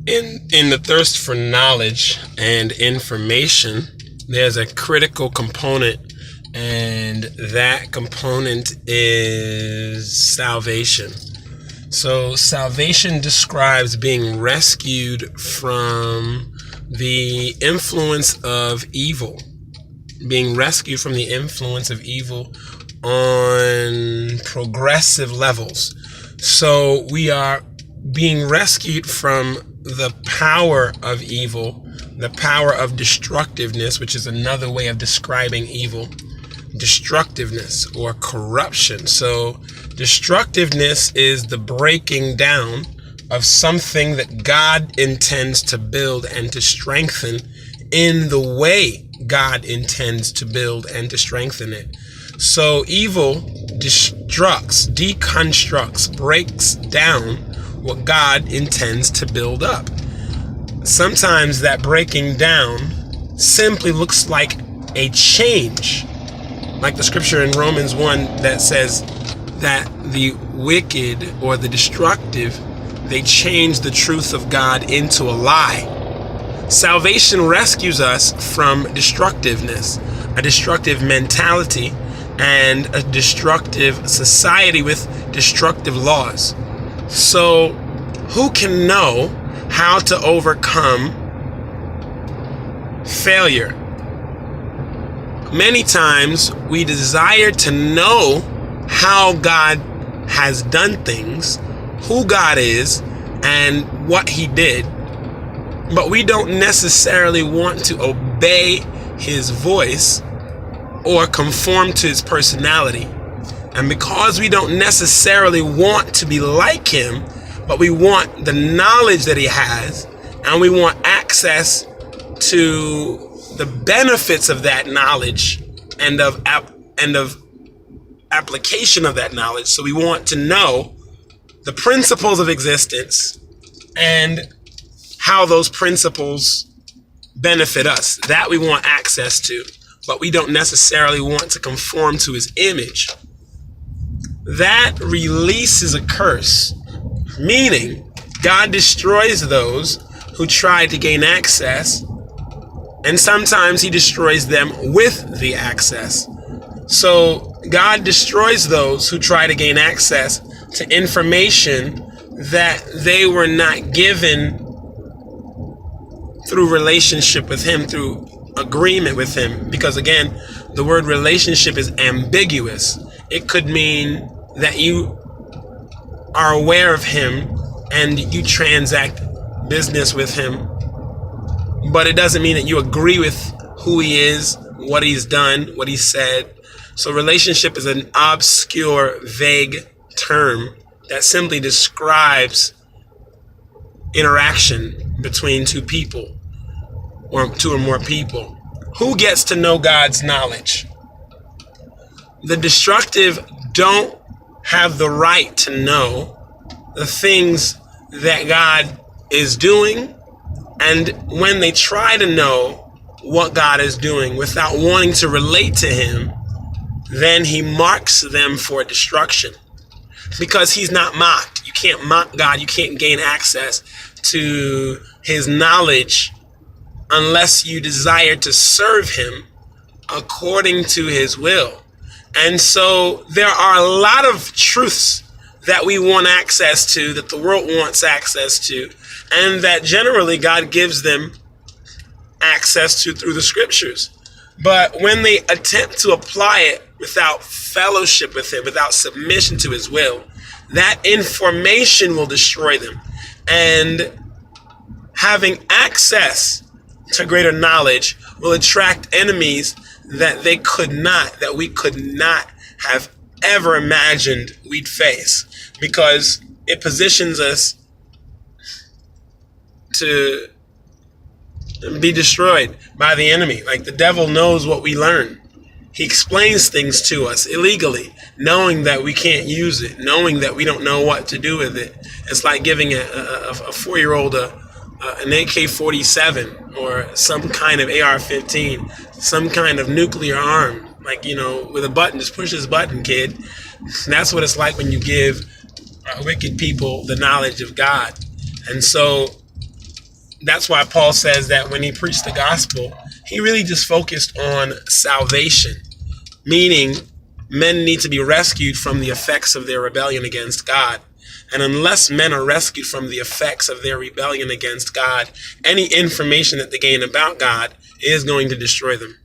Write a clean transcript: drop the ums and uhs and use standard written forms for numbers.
In the thirst for knowledge and information, there's a critical component, and that component is salvation. So salvation describes being rescued from the influence of evil, being rescued from the influence of evil on progressive levels. So we are being rescued from the power of evil, the power of destructiveness, which is another way of describing evil, destructiveness or corruption. So destructiveness is the breaking down of something that God intends to build and to strengthen in the way God intends to build and to strengthen it. So evil destructs, deconstructs, breaks down what God intends to build up. Sometimes that breaking down simply looks like a change, like the scripture in Romans 1 that says that the wicked or the destructive, they change the truth of God into a lie. Salvation rescues us from destructiveness, a destructive mentality, and a destructive society with destructive laws. So who can know how to overcome failure? Many times we desire to know how God has done things, who God is, and what he did, but we don't necessarily want to obey his voice or conform to his personality. And because we don't necessarily want to be like him, but we want the knowledge that he has, and we want access to the benefits of that knowledge and of application of that knowledge. So we want to know the principles of existence and how those principles benefit us. That we want access to, but we don't necessarily want to conform to his image. That releases a curse, meaning God destroys those who try to gain access, and sometimes he destroys them with the access. So God destroys those who try to gain access to information that they were not given through relationship with him, through agreement with him. Because again, the word relationship is ambiguous. It could mean that you are aware of him and you transact business with him, but it doesn't mean that you agree with who he is, what he's done, what he said. So relationship is an obscure, vague term that simply describes interaction between two people or two or more people. Who gets to know God's knowledge? The destructive don't have the right to know the things that God is doing, and when they try to know what God is doing without wanting to relate to him, then he marks them for destruction, because he's not mocked. You can't mock God. You can't gain access to his knowledge unless you desire to serve him according to his will. And so there are a lot of truths that we want access to, that the world wants access to, and that generally God gives them access to through the scriptures. But when they attempt to apply it without fellowship with him, without submission to his will, that information will destroy them. And having access to greater knowledge will attract enemies that we could not have ever imagined we'd face, because it positions us to be destroyed by the enemy. Like, the devil knows what we learn. He explains things to us illegally, knowing that we can't use it, knowing that we don't know what to do with it. It's like giving a 4-year-old an AK-47 or some kind of AR-15, some kind of nuclear arm, like, with a button. Just push this button, kid. And that's what it's like when you give wicked people the knowledge of God. And so That's why Paul says that when he preached the gospel, he really just focused on salvation, meaning men need to be rescued from the effects of their rebellion against God. And unless men are rescued from the effects of their rebellion against God, any information that they gain about God is going to destroy them.